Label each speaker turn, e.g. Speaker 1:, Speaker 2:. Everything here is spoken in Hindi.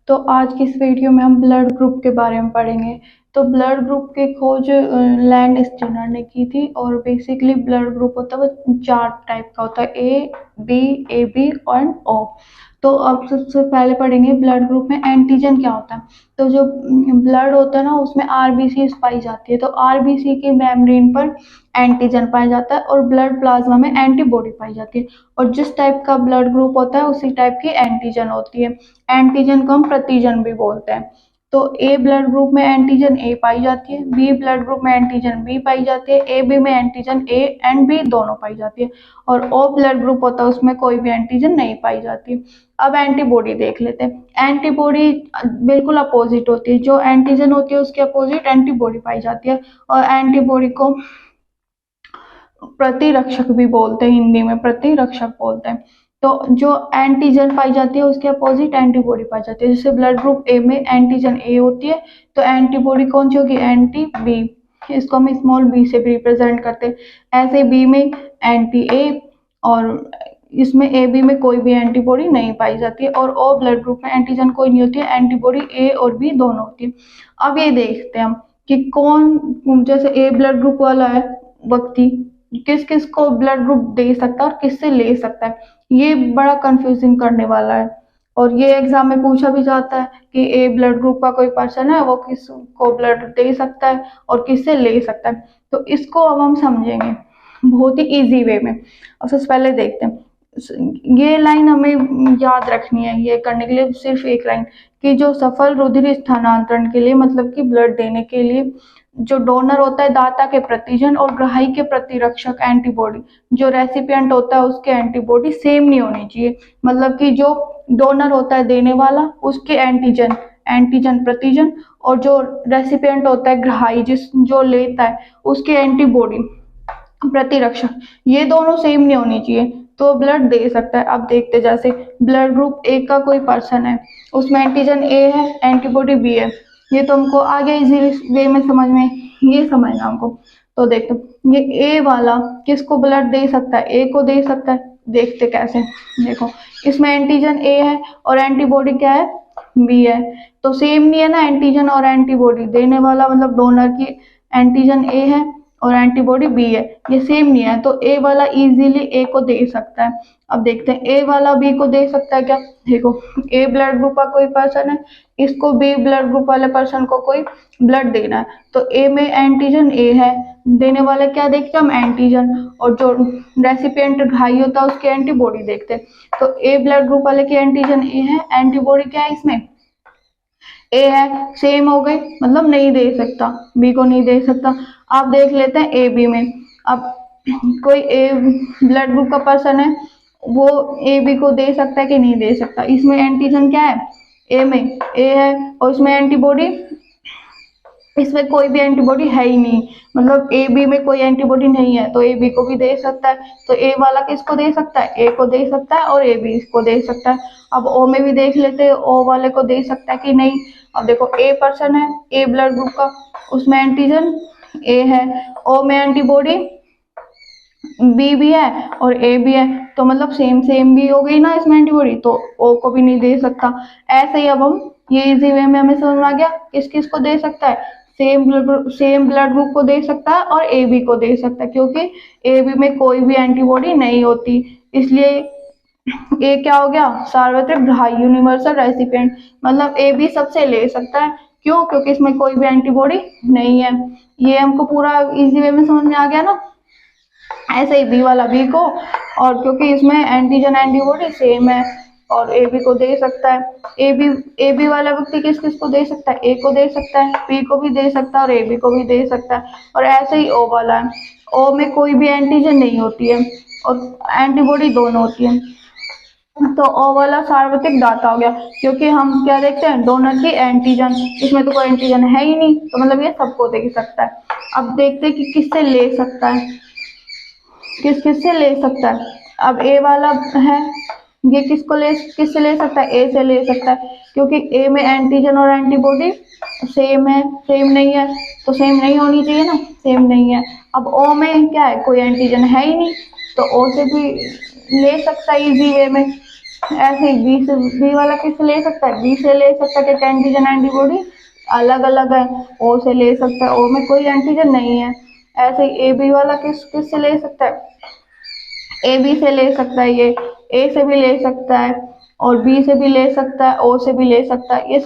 Speaker 1: तो आज की इस वीडियो में हम ब्लड ग्रुप के बारे में पढ़ेंगे। तो ब्लड ग्रुप की खोज लैंड स्टीनर ने की थी और बेसिकली ब्लड ग्रुप होता है वो 4 टाइप का होता है, ए बी, ए बी और ओ। तो अब सबसे पहले पढ़ेंगे ब्लड ग्रुप में एंटीजन क्या होता है। तो जो ब्लड होता है ना उसमें आरबीसी पाई जाती है, तो आरबीसी की मेम्ब्रेन पर एंटीजन पाया जाता है और ब्लड प्लाज्मा में एंटीबॉडी पाई जाती है। और जिस टाइप का ब्लड ग्रुप होता है उसी टाइप की एंटीजन होती है। एंटीजन को हम प्रतिजन भी बोलते हैं। तो ए ब्लड ग्रुप में एंटीजन ए पाई जाती है, बी ब्लड ग्रुप में एंटीजन बी पाई जाती है, ए बी में एंटीजन ए एंड बी दोनों पाई जाती है, और ओ ब्लड ग्रुप होता है उसमें कोई भी एंटीजन नहीं पाई जाती। अब एंटीबॉडी देख लेते हैं। एंटीबॉडी बिल्कुल अपोजिट होती है, जो एंटीजन होती है उसके अपोजिट एंटीबॉडी पाई जाती है, और एंटीबॉडी को प्रतिरक्षक भी बोलते हैं, हिंदी में प्रतिरक्षक बोलते हैं। तो जो एंटीजन पाई जाती है उसके अपोजिट एंटीबॉडी पाई जाती है। जैसे ब्लड ग्रुप ए में एंटीजन ए होती है तो एंटीबॉडी कौन सी होगी, एंटी बी, इसको हम स्मॉल बी से भी रिप्रेजेंट करते हैं। ऐसे बी में एंटी ए, और इसमें ए बी में कोई भी एंटीबॉडी नहीं पाई जाती है। और ओ ब्लड ग्रुप में एंटीजन कोई नहीं होती है, एंटीबॉडी ए और बी दोनों होती है। अब ये देखते हैं हम कि कौन, जैसे ए ब्लड ग्रुप वाला है व्यक्ति किस किस को ब्लड ग्रुप दे सकता है और किससे ले सकता है, ये बड़ा कंफ्यूजिंग करने वाला है। और ये एग्जाम में पूछा भी जाता है कि ए ब्लड ग्रुप का कोई पर्सन है वो किस को ब्लड दे सकता है और किससे ले सकता है। तो इसको अब हम समझेंगे बहुत ही इजी वे में। अब सबसे पहले देखते हैं, ये लाइन हमें याद रखनी है, ये करने के लिए सिर्फ एक लाइन कि जो सफल रुधिर स्थानांतरण के लिए, मतलब कि ब्लड देने के लिए जो डोनर होता है दाता के प्रतिजन और ग्राही के प्रतिरक्षक एंटीबॉडी, जो रेसिपिएंट होता है उसके एंटीबॉडी सेम नहीं होनी चाहिए। मतलब कि जो डोनर होता है देने वाला उसके एंटीजन प्रतिजन, और जो रेसिपिएंट होता है ग्राही जो लेता है उसके एंटीबॉडी प्रतिरक्षक, ये दोनों सेम नहीं होनी चाहिए तो ब्लड दे सकता है। अब देखते, जैसे ब्लड ग्रुप ए का कोई पर्सन है, उसमें एंटीजन ए है, एंटीबॉडी बी है, ये तो हमको आगे इजी वे में समझ में ये समझना हमको। तो देखते ये ए वाला किसको ब्लड दे सकता है, ए को दे सकता है। देखते कैसे, देखो इसमें एंटीजन ए है और एंटीबॉडी क्या है, बी है, तो सेम नहीं है ना एंटीजन और एंटीबॉडी। देने वाला मतलब डोनर की एंटीजन ए है और एंटीबॉडी बी है, ये सेम नहीं है, तो ए वाला इजीली ए को दे सकता है। अब देखते हैं ए वाला बी को दे सकता है क्या। देखो ए ब्लड ग्रुप का कोई पर्सन है, इसको बी ब्लड ग्रुप वाले पर्सन को कोई ब्लड देना है, तो ए में एंटीजन ए है, देने वाले क्या देखते हैं हम, एंटीजन, और जो रेसिपिएंट ग्राही होता है उसकी एंटीबॉडी देखते हैं। तो ए ब्लड ग्रुप वाले की एंटीजन ए है, एंटीबॉडी क्या है इसमें, ए है, सेम हो गई, मतलब नहीं दे सकता, बी को नहीं दे सकता। आप देख लेते हैं ए बी में, अब कोई ए ब्लड ग्रुप का पर्सन है वो ए बी को दे सकता है कि नहीं दे सकता। इसमें एंटीजन क्या है, ए में ए है, और इसमें एंटीबॉडी, इसमें कोई भी एंटीबॉडी है ही नहीं, मतलब ए बी में कोई एंटीबॉडी नहीं है, तो ए बी को भी दे सकता है। तो ए वाला किसको दे सकता है, ए को दे सकता है, और ए बी इसको दे सकता है। अब ओ में भी देख लेते हैं, ओ वाले को दे सकता है कि नहीं। अब देखो ए पर्सन है, ए ब्लड ग्रुप का, उसमें एंटीजन ए है, ओ में एंटीबॉडी बी भी है और ए भी है, तो मतलब सेम सेम भी हो गई ना इसमें एंटीबॉडी, तो ओ को भी नहीं दे सकता। ऐसे ही अब हम ये इजी वे में हमें समझ में आ गया किस किस को दे सकता है, सेम ब्लड ग्रुप को दे सकता है और ए बी को दे सकता है, क्योंकि ए बी में कोई भी एंटीबॉडी नहीं होती, इसलिए ए क्या हो गया, सार्वत्रिक ग्राही, यूनिवर्सल रेसिपिएंट, मतलब ए बी सबसे ले सकता है। क्यों, क्योंकि इसमें कोई भी एंटीबॉडी नहीं है। ये हमको पूरा इजी वे में समझ में आ गया ना। ऐसे ही बी वाला बी को, और क्योंकि इसमें एंटीजन एंटीबॉडी सेम है, और ए बी को दे सकता है। ए बी वाला व्यक्ति किस किस को दे सकता है, ए को दे सकता है, बी को भी दे सकता है और ए बी को भी दे सकता है। और ऐसे ही ओ वाला है, ओ में कोई भी एंटीजन नहीं होती है और एंटीबॉडी दोनों होती है, तो ओ वाला सार्वत्रिक दाता हो गया, क्योंकि हम क्या देखते हैं, डोनर की एंटीजन, इसमें तो कोई एंटीजन है ही नहीं, तो मतलब ये सबको दे सकता है। अब देखते हैं कि किससे ले सकता है, किससे ले सकता है। अब ए वाला है, ये किससे ले सकता है, ए से ले सकता है, क्योंकि ए में एंटीजन और एंटीबॉडी सेम है, सेम नहीं है, तो सेम नहीं होनी चाहिए ना, सेम नहीं है। अब ओ में क्या है, कोई एंटीजन है ही नहीं, तो ओ से भी ले सकता है इजी वे में। ऐसे ही बी से, बी वाला किससे ले सकता है, बी से ले सकता है कि एंटीजन एंटीबॉडी अलग अलग है। ओ से ले सकता है, ओ में कोई एंटीजन नहीं है। ऐसे ही ए बी वाला किस से ले सकता है, ए बी से ले सकता है, ये ए से भी ले सकता है और बी से भी ले सकता है, ओ से भी ले सकता है। ये सब